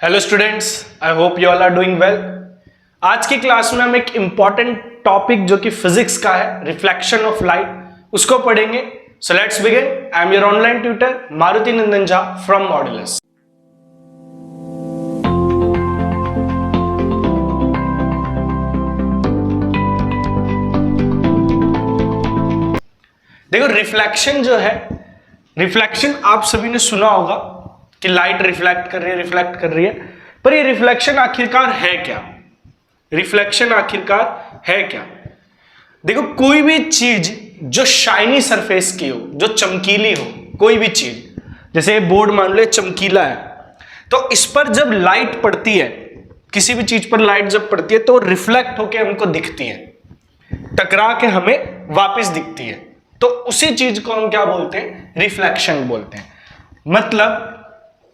Hello students, I hope you all are doing well. आज की class में हम एक इंपॉर्टेंट टॉपिक जो कि फिजिक्स का है, रिफ्लेक्शन ऑफ लाइट, उसको पढ़ेंगे। So let's begin. I am your online tutor Maruti Nandan Jha from modulus. देखो, रिफ्लेक्शन जो है, रिफ्लेक्शन आप सभी ने सुना होगा कि लाइट रिफ्लेक्ट कर रही है, पर ये रिफ्लेक्शन आखिरकार है क्या? रिफ्लेक्शन आखिरकार है क्या? देखो, कोई भी चीज जो शाइनी सरफेस की हो, जो चमकीली हो, कोई भी चीज, जैसे बोर्ड मान लो चमकीला है, तो इस पर जब लाइट पड़ती है, किसी भी चीज पर लाइट जब पड़ती है तो रिफ्लेक्ट होकर हमको दिखती है, टकरा के हमें वापस दिखती है। तो उसी चीज को हम क्या बोलते हैं? रिफ्लेक्शन बोलते हैं। मतलब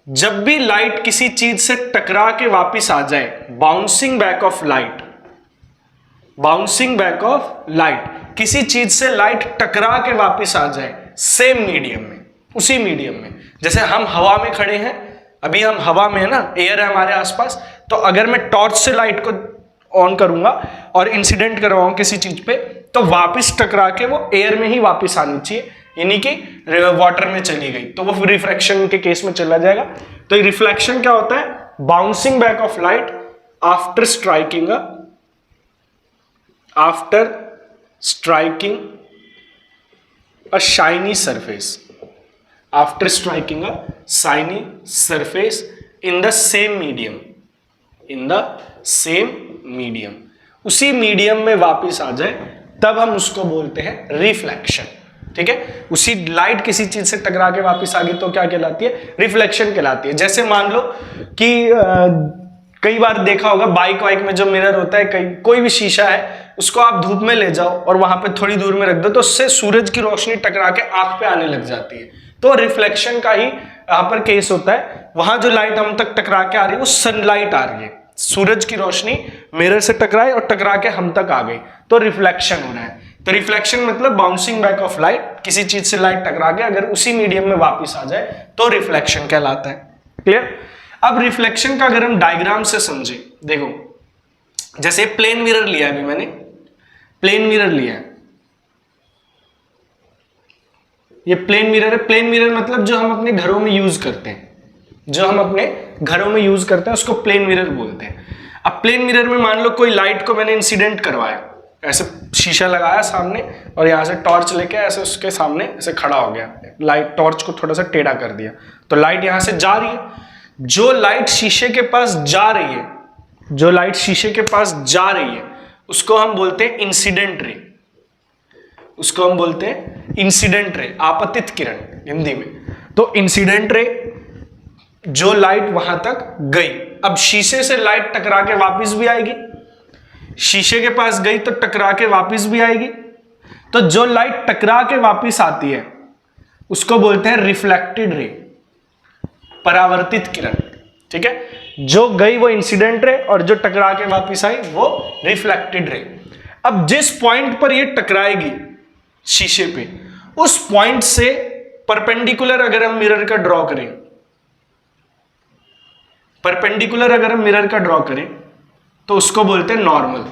जब भी लाइट किसी चीज से टकरा के वापस आ जाए, bouncing back of light, bouncing back of light, किसी चीज से लाइट टकरा के वापस आ जाए सेम मीडियम में, उसी मीडियम में। जैसे हम हवा में खड़े हैं, अभी हम हवा में है ना, एयर है हमारे आसपास, तो अगर मैं टॉर्च से लाइट को ऑन करूंगा और इंसिडेंट करवाऊं किसी चीज पे, तो वापस टकरा के वो एयर में ही वापस आनी चाहिए, यानी कि वाटर में चली गई तो वो रिफ्रैक्शन के केस में चला जाएगा। तो रिफ्लेक्शन क्या होता है? Bouncing back of light after striking a shiny surface, after striking a shiny surface in the same medium, in the same medium, उसी मीडियम में वापस आ जाए, तब हम उसको बोलते हैं रिफ्लेक्शन। ठीक है, उसी लाइट किसी चीज से टकरा के वापस आ गई तो क्या कहलाती है? रिफ्लेक्शन कहलाती है। जैसे मान लो कि कई बार देखा होगा बाइक वाइक में जो मिरर होता है, कोई भी शीशा है, उसको आप धूप में ले जाओ और वहां पे थोड़ी दूर में रख दो, तो उससे सूरज की रोशनी टकरा के आंख पे आने लग जाती है। तो रिफ्लेक्शन का ही यहाँ पर केस होता है। वहां जो लाइट हम तक टकरा के आ रही है वो सनलाइट आ रही है, सूरज की रोशनी मिरर से टकराई और टकरा के हम तक आ गई, तो रिफ्लेक्शन हो रहा है। तो रिफ्लेक्शन मतलब बाउंसिंग बैक ऑफ लाइट, किसी चीज से लाइट टकरा के अगर उसी मीडियम में वापस आ जाए तो रिफ्लेक्शन कहलाता है। क्लियर? अब रिफ्लेक्शन का अगर हम डायग्राम से समझे, देखो जैसे प्लेन मिरर लिया है, अभी मैंने प्लेन मिरर लिया है, ये प्लेन मिरर है। प्लेन मिरर मतलब जो हम अपने घरों में यूज करते हैं, जो हम अपने घरों में यूज करते हैं उसको प्लेन मिरर बोलते हैं। अब प्लेन मिरर में मान लो कोई लाइट को मैंने इंसिडेंट करवाया, ऐसे शीशा लगाया सामने और यहां से टॉर्च लेके ऐसे उसके सामने ऐसे खड़ा हो गया, लाइट टॉर्च को थोड़ा सा टेढ़ा कर दिया, तो लाइट यहां से जा रही है। जो लाइट शीशे के पास जा रही है, जो लाइट शीशे के पास जा रही है, उसको हम बोलते हैं इंसिडेंट रे, उसको हम बोलते हैं इंसिडेंट रे, आपतित किरण हिंदी में। तो इंसिडेंट रे, जो लाइट वहां तक गई, अब शीशे से लाइट टकरा के वापस भी आएगी, शीशे के पास गई तो टकरा के वापस भी आएगी। तो जो लाइट टकरा के वापस आती है उसको बोलते हैं रिफ्लेक्टेड रे, परावर्तित किरण। ठीक है, जो गई वो इंसिडेंट रे और जो टकरा के वापस आई वो रिफ्लेक्टेड रे। अब जिस पॉइंट पर ये टकराएगी शीशे पे, उस पॉइंट से परपेंडिकुलर अगर हम मिरर का ड्रॉ करें, परपेंडिकुलर अगर हम मिरर का ड्रॉ करें तो उसको बोलते हैं नॉर्मल।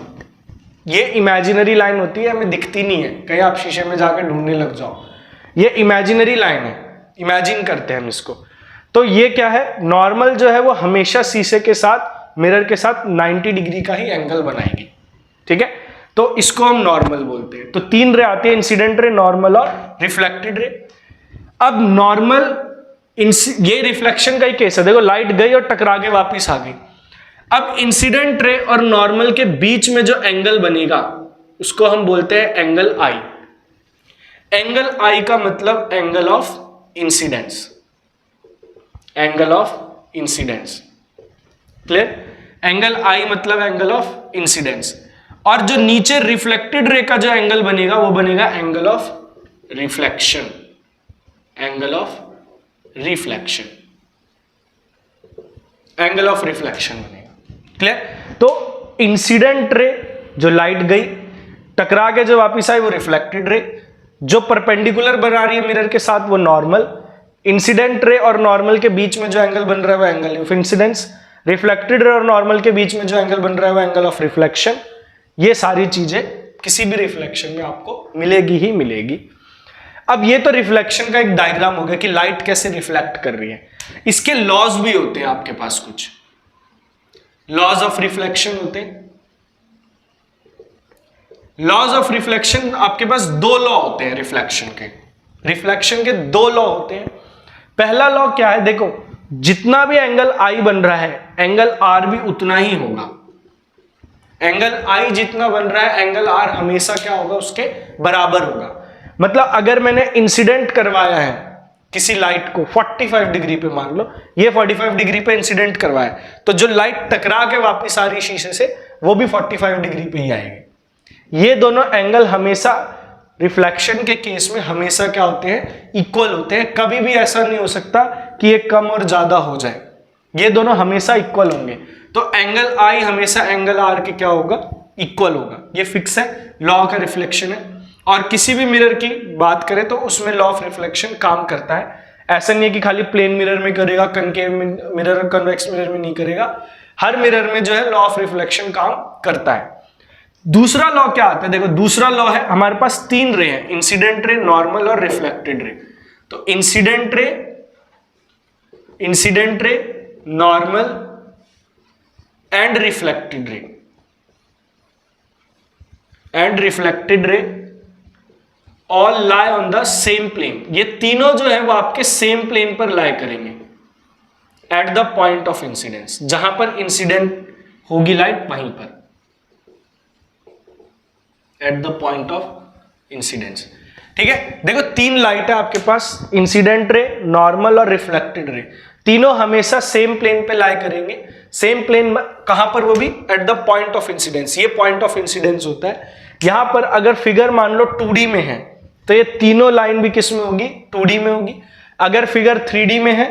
ये इमेजिनरी लाइन होती है, हमें दिखती नहीं है, कहीं आप शीशे में जाकर ढूंढने लग जाओ, ये इमेजिनरी लाइन है, इमेजिन करते हैं हम इसको। तो ये क्या है? नॉर्मल जो है वो हमेशा शीशे के साथ, मिरर के साथ 90 डिग्री का ही एंगल बनाएगी। ठीक है, तो इसको हम नॉर्मल बोलते हैं। तो तीन रे आती है, इंसिडेंट रे, नॉर्मल और रिफ्लेक्टेड रे। अब नॉर्मल, ये रिफ्लेक्शन का ही केस है। देखो, लाइट गई और टकरा के वापस आ गई। अब इंसिडेंट रे और नॉर्मल के बीच में जो एंगल बनेगा उसको हम बोलते हैं एंगल आई। एंगल आई का मतलब angle of incidence, angle of incidence. Clear? Angle I मतलब एंगल ऑफ इंसिडेंस। और जो नीचे रिफ्लेक्टेड रे का जो एंगल बनेगा वो बनेगा angle of reflection, angle of reflection, angle of reflection बनेगा। क्लियर? तो इंसिडेंट रे, जो लाइट गई टकरा के जो वापिस आई वो रिफ्लेक्टेड रे, जो परपेंडिकुलर बना रही है मिरर के साथ वो नॉर्मल, इंसिडेंट रे और नॉर्मल के बीच में जो एंगल बन रहा है वो angle of incidence, reflected ray और नॉर्मल के बीच में जो एंगल बन रहा है वो एंगल ऑफ रिफ्लेक्शन। ये सारी चीजें किसी भी रिफ्लेक्शन में आपको मिलेगी ही मिलेगी। अब ये तो रिफ्लेक्शन का एक डायग्राम हो गया कि लाइट कैसे रिफ्लेक्ट कर रही है। इसके लॉज भी होते हैं आपके पास, कुछ लॉज ऑफ रिफ्लेक्शन होते हैं। लॉज ऑफ रिफ्लेक्शन आपके पास दो लॉ होते हैं रिफ्लेक्शन के। रिफ्लेक्शन के दो लॉ होते हैं। पहला लॉ क्या है, देखो जितना भी एंगल आई बन रहा है एंगल आर भी उतना ही होगा। एंगल आई जितना बन रहा है एंगल आर हमेशा क्या होगा, उसके बराबर होगा। मतलब अगर मैंने इंसिडेंट करवाया है किसी लाइट को 45 डिग्री पे, मान लो ये 45 डिग्री पे इंसिडेंट करवाया, तो जो लाइट टकरा के वापस आ रही शीशे से वो भी 45 डिग्री पे ही आएगी। ये दोनों एंगल हमेशा रिफ्लेक्शन के केस में हमेशा क्या होते हैं, इक्वल होते हैं। कभी भी ऐसा नहीं हो सकता कि ये कम और ज्यादा हो जाए, ये दोनों हमेशा इक्वल होंगे। तो एंगल आई हमेशा एंगल आर के क्या होगा, इक्वल होगा। ये फिक्स है, लॉ का रिफ्लेक्शन है। और किसी भी मिरर की बात करें तो उसमें लॉ ऑफ रिफ्लेक्शन काम करता है। ऐसा नहीं है कि खाली प्लेन मिरर में करेगा, कनकेव मिरर और कन्वेक्स मिरर में नहीं करेगा। हर मिरर में जो है लॉ ऑफ रिफ्लेक्शन काम करता है। दूसरा लॉ क्या आता है, देखो दूसरा लॉ है, हमारे पास तीन रे हैं, इंसिडेंट रे, नॉर्मल और रिफ्लेक्टेड रे। तो incident ray, normal and reflected ray all lie on the same plane. ये तीनों जो है वो आपके सेम प्लेन पर लाई करेंगे at the point of incidence. जहां पर इंसिडेंट होगी लाइट वहीं पर, at the point of incidence. ठीक है, देखो तीन लाइट है आपके पास, इंसिडेंट रे, नॉर्मल और रिफ्लेक्टेड रे। तीनों हमेशा सेम प्लेन पे लाई करेंगे। सेम प्लेन कहां पर, वो भी at the point of incidence. ये पॉइंट ऑफ इंसिडेंस होता है। यहां पर अगर फिगर मान लो 2D में है तो ये तीनों लाइन भी किस में होगी, 2D में होगी। अगर फिगर 3D में है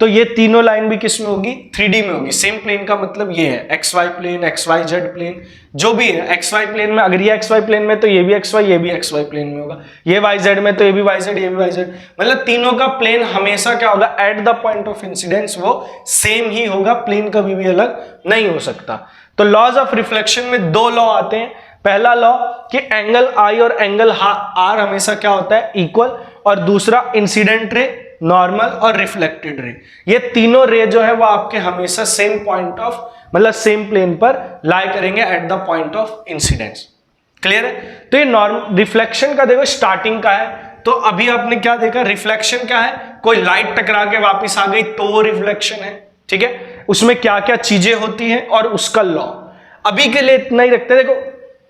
तो ये तीनों लाइन भी किस में होगी, 3D में होगी। सेम प्लेन का मतलब ये है, X Y plane, X Y Z plane, जो भी है एक्स वाई प्लेन में। अगर ये एक्स वाई प्लेन में तो ये भी एक्स वाई, ये भी एक्स वाई प्लेन में होगा। ये वाई जेड में तो ये भी वाई जेड, ये भी वाई जेड। मतलब तीनों का प्लेन हमेशा क्या होगा, at the point of incidence वो सेम ही होगा, प्लेन कभी भी अलग नहीं हो सकता। तो लॉज ऑफ रिफ्लेक्शन में दो लॉ आते हैं। पहला लॉ कि एंगल आई और एंगल आर हमेशा क्या होता है, इक्वल। और दूसरा इंसिडेंट रे, नॉर्मल और रिफ्लेक्टेड रे, ये तीनों रे जो है वो आपके हमेशा सेम पॉइंट ऑफ, मतलब सेम प्लेन पर लाई करेंगे at the point of incidence. Clear है। तो ये नॉर्मल रिफ्लेक्शन का देखो स्टार्टिंग का है। तो अभी आपने क्या देखा, रिफ्लेक्शन क्या है, कोई लाइट टकरा के वापस आ गई तो वो रिफ्लेक्शन है। ठीक है, उसमें क्या क्या चीजें होती हैं और उसका लॉ। अभी के लिए इतना ही रखते हैं। देखो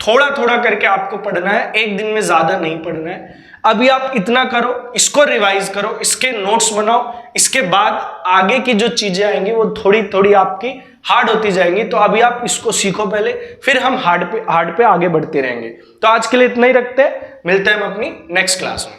थोड़ा थोड़ा करके आपको पढ़ना है, एक दिन में ज्यादा नहीं पढ़ना है। अभी आप इतना करो, इसको रिवाइज करो, इसके नोट्स बनाओ। इसके बाद आगे की जो चीजें आएंगी वो थोड़ी थोड़ी आपकी हार्ड होती जाएंगी। तो अभी आप इसको सीखो पहले, फिर हम हार्ड पे आगे बढ़ते रहेंगे। तो आज के लिए इतना ही रखते हैं, मिलते हैं हम अपनी नेक्स्ट क्लास में।